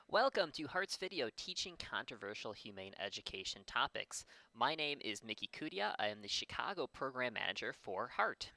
Welcome to Heart's video teaching controversial humane education topics. My name is Mickey Kudia. I am the Chicago program manager for Heart.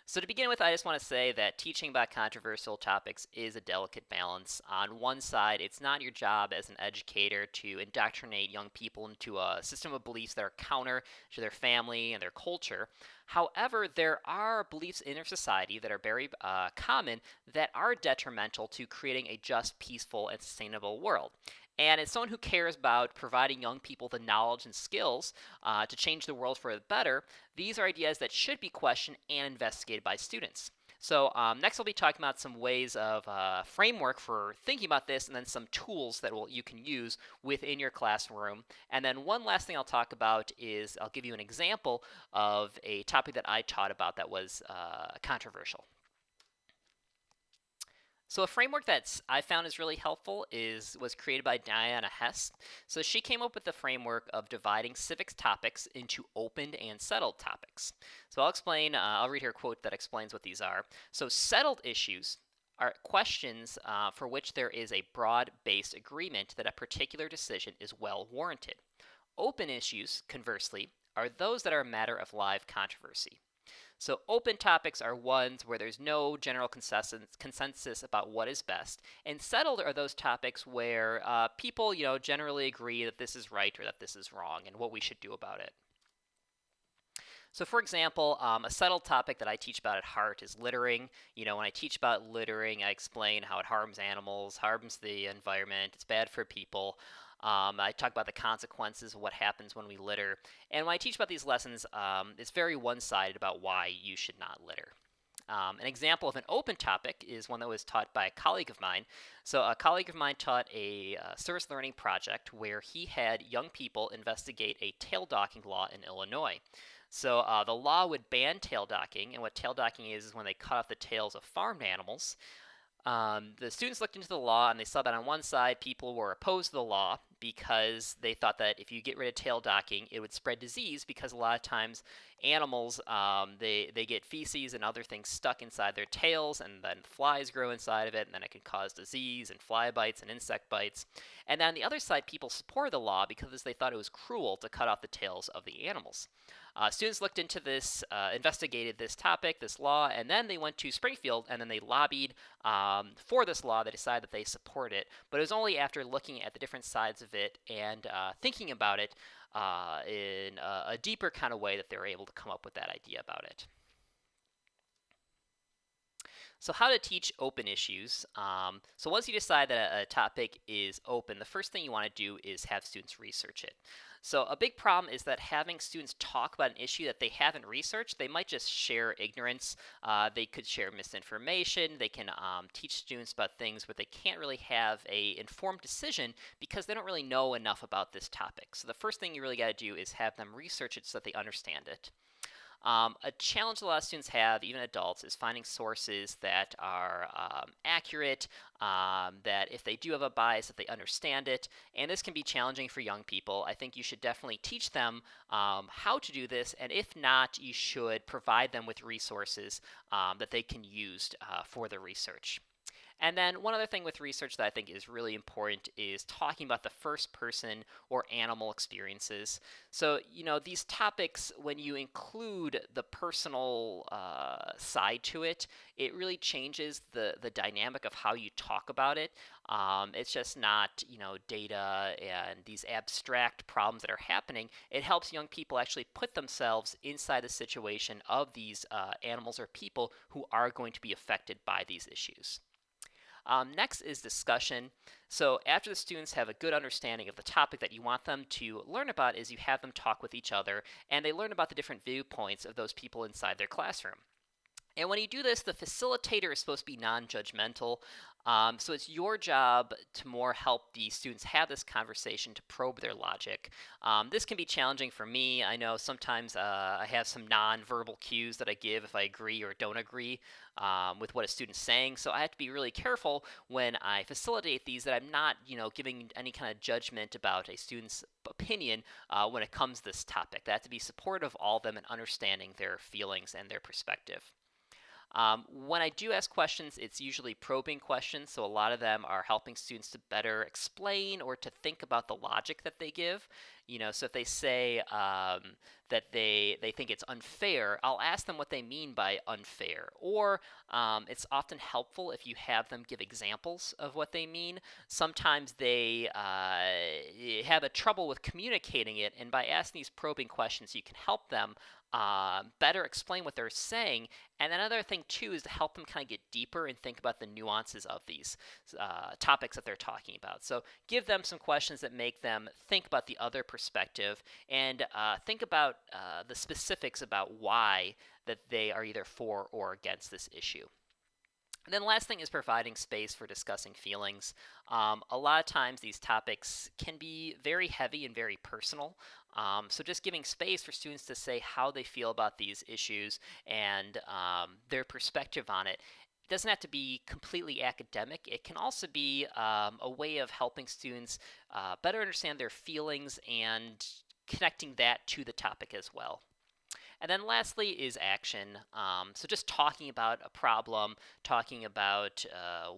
So to begin with, I just want to say that teaching about controversial topics is a delicate balance. On one side, it's not your job as an educator to indoctrinate young people into a system of beliefs that are counter to their family and their culture. However, there are beliefs in our society that are very common that are detrimental to creating a just, peaceful, and sustainable world. And as someone who cares about providing young people the knowledge and skills to change the world for the better, these are ideas that should be questioned and investigated by students. So next I'll be talking about some ways of framework for thinking about this, and then some tools that you can use within your classroom. And then one last thing I'll talk about is I'll give you an example of a topic that I taught about that was controversial. So a framework that I found is really helpful was created by Diana Hess. So she came up with the framework of dividing civics topics into open and settled topics. So I'll explain, I'll read her quote that explains what these are. So settled issues are questions for which there is a broad-based agreement that a particular decision is well warranted. Open issues, conversely, are those that are a matter of live controversy. So open topics are ones where there's no general consensus about what is best, and settled are those topics where people, generally agree that this is right or that this is wrong, and what we should do about it. So for example, a settled topic that I teach about at Heart is littering. When I teach about littering, I explain how it harms animals, harms the environment, it's bad for people. I talk about the consequences of what happens when we litter. And when I teach about these lessons, it's very one-sided about why you should not litter. An example of an open topic is one that was taught by a colleague of mine. So a colleague of mine taught a service learning project where he had young people investigate a tail docking law in Illinois. So the law would ban tail docking, and what tail docking is when they cut off the tails of farmed animals. The students looked into the law and they saw that on one side people were opposed to the law because they thought that if you get rid of tail docking, it would spread disease, because a lot of times animals, they get feces and other things stuck inside their tails, and then flies grow inside of it, and then it can cause disease and fly bites and insect bites. And then on the other side, people supported the law because they thought it was cruel to cut off the tails of the animals. Students looked into this, investigated this topic, this law, and then they went to Springfield and then they lobbied for this law. They decided that they support it, but it was only after looking at the different sides of it and thinking about it in a deeper kind of way that they were able to come up with that idea about it. So how to teach open issues. So once you decide that a topic is open, the first thing you want to do is have students research it. So a big problem is that having students talk about an issue that they haven't researched, they might just share ignorance. They could share misinformation. They can teach students about things where they can't really have a informed decision because they don't really know enough about this topic. So the first thing you really got to do is have them research it so that they understand it. A challenge a lot of students have, even adults, is finding sources that are accurate, that if they do have a bias, that they understand it. And this can be challenging for young people. I think you should definitely teach them how to do this, and if not, you should provide them with resources that they can use for the research. And then one other thing with research that I think is really important is talking about the first person or animal experiences. So, these topics, when you include the personal side to it, it really changes the dynamic of how you talk about it. It's just not, data and these abstract problems that are happening. It helps young people actually put themselves inside the situation of these animals or people who are going to be affected by these issues. Next is discussion. So after the students have a good understanding of the topic that you want them to learn about, is you have them talk with each other, and they learn about the different viewpoints of those people inside their classroom. And when you do this, the facilitator is supposed to be non-judgmental. So it's your job to more help the students have this conversation, to probe their logic. This can be challenging for me. I know sometimes I have some non-verbal cues that I give if I agree or don't agree with what a student's saying. So I have to be really careful when I facilitate these, that I'm not, giving any kind of judgment about a student's opinion when it comes to this topic. That I have to be supportive of all of them and understanding their feelings and their perspective. When I do ask questions, it's usually probing questions, so a lot of them are helping students to better explain or to think about the logic that they give. So if they say that they think it's unfair, I'll ask them what they mean by unfair. Or it's often helpful if you have them give examples of what they mean. Sometimes they have a trouble with communicating it, and by asking these probing questions, you can help them better explain what they're saying. And another thing too is to help them kind of get deeper and think about the nuances of these topics that they're talking about. So give them some questions that make them think about the other perspective and think about the specifics about why that they are either for or against this issue. And then the last thing is providing space for discussing feelings. A lot of times these topics can be very heavy and very personal. So just giving space for students to say how they feel about these issues and their perspective on it. It doesn't have to be completely academic. It can also be a way of helping students better understand their feelings and connecting that to the topic as well. And then lastly is action. So just talking about a problem, talking about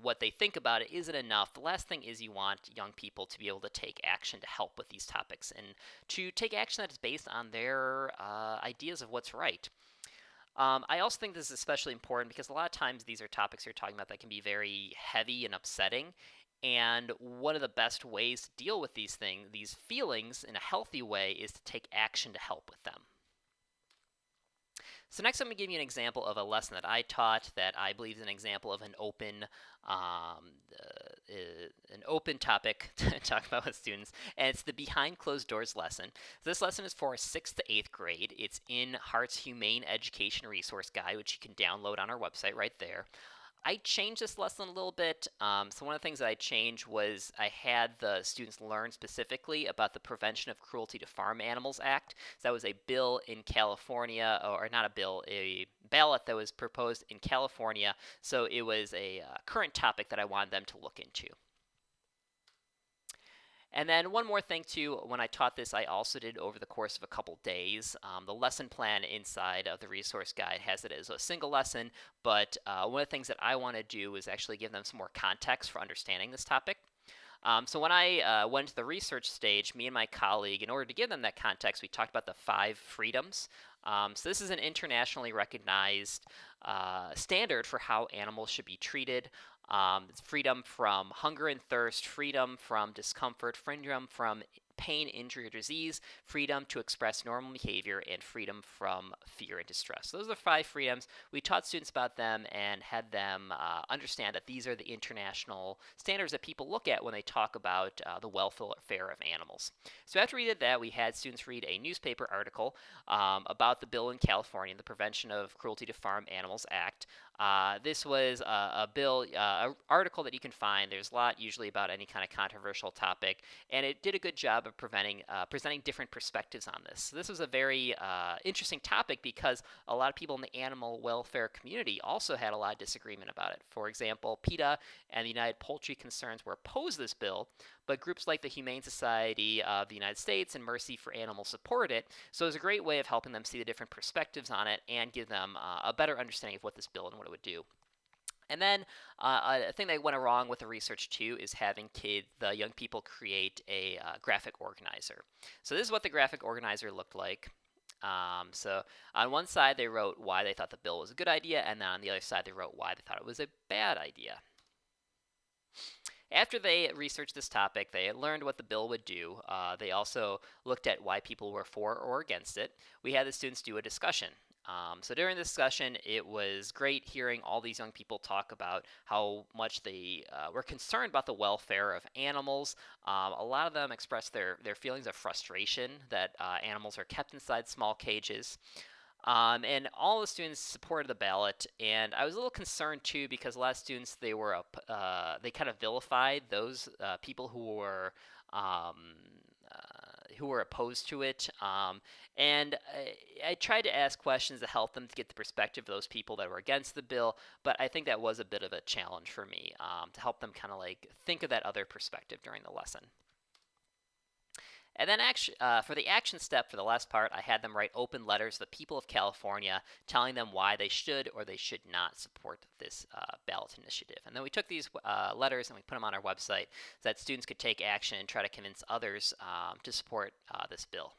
what they think about it isn't enough. The last thing is you want young people to be able to take action to help with these topics and to take action that is based on their ideas of what's right. I also think this is especially important because a lot of times these are topics you're talking about that can be very heavy and upsetting. And one of the best ways to deal with these feelings in a healthy way, is to take action to help with them. So next I'm going to give you an example of a lesson that I taught that I believe is an example of um, an open topic to talk about with students, and it's the behind closed doors lesson. So this lesson is for 6th to 8th grade. It's in Hart's Humane Education Resource Guide, which you can download on our website right there. I changed this lesson a little bit. So one of the things that I changed was I had the students learn specifically about the Prevention of Cruelty to Farm Animals Act. So that was a bill in California, or not a bill, a ballot that was proposed in California. So it was a current topic that I wanted them to look into. And then one more thing too, when I taught this, I also did over the course of a couple days. The lesson plan inside of the resource guide has it as a single lesson, but one of the things that I want to do is actually give them some more context for understanding this topic. So when I went to the research stage, me and my colleague, in order to give them that context, we talked about the 5 freedoms. So this is an internationally recognized standard for how animals should be treated. It's freedom from hunger and thirst, freedom from discomfort, freedom from pain, injury, or disease, freedom to express normal behavior, and freedom from fear and distress. So those are the 5 freedoms. We taught students about them and had them understand that these are the international standards that people look at when they talk about the welfare of animals. So after we did that, we had students read a newspaper article about the bill in California, the Prevention of Cruelty to Farm Animals Act. This was a bill, article that you can find. There's a lot usually about any kind of controversial topic, and it did a good job of presenting different perspectives on this. So this was a very interesting topic because a lot of people in the animal welfare community also had a lot of disagreement about it. For example, PETA and the United Poultry Concerns were opposed to this bill, but groups like the Humane Society of the United States and Mercy for Animals supported it. So it was a great way of helping them see the different perspectives on it and give them a better understanding of what this bill and what it would do. And then a thing that went wrong with the research too is having the young people create a graphic organizer. So this is what the graphic organizer looked like. So on one side they wrote why they thought the bill was a good idea, and then on the other side they wrote why they thought it was a bad idea. After they researched this topic, they learned what the bill would do. They also looked at why people were for or against it. We had the students do a discussion. So during the discussion, it was great hearing all these young people talk about how much they were concerned about the welfare of animals. A lot of them expressed their feelings of frustration that animals are kept inside small cages. And all the students supported the ballot, and I was a little concerned too because a lot of students they kind of vilified those people um, who were opposed to it. And I tried to ask questions to help them to get the perspective of those people that were against the bill, but I think that was a bit of a challenge for me to help them kind of like think of that other perspective during the lesson. And then for the action step for the last part, I had them write open letters to the people of California telling them why they should or they should not support this ballot initiative. And then we took these letters and we put them on our website so that students could take action and try to convince others to support this bill.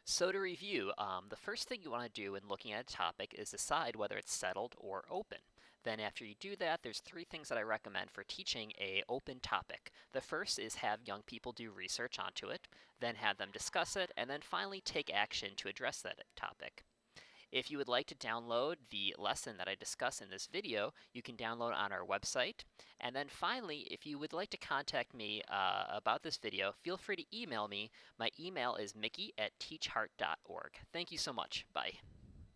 So to review, the first thing you want to do when looking at a topic is decide whether it's settled or open. Then after you do that, there's 3 things that I recommend for teaching a open topic. The first is have young people do research onto it, then have them discuss it, and then finally take action to address that topic. If you would like to download the lesson that I discuss in this video, you can download it on our website. And then finally, if you would like to contact me about this video, feel free to email me. My email is mickey@teachheart.org. Thank you so much. Bye.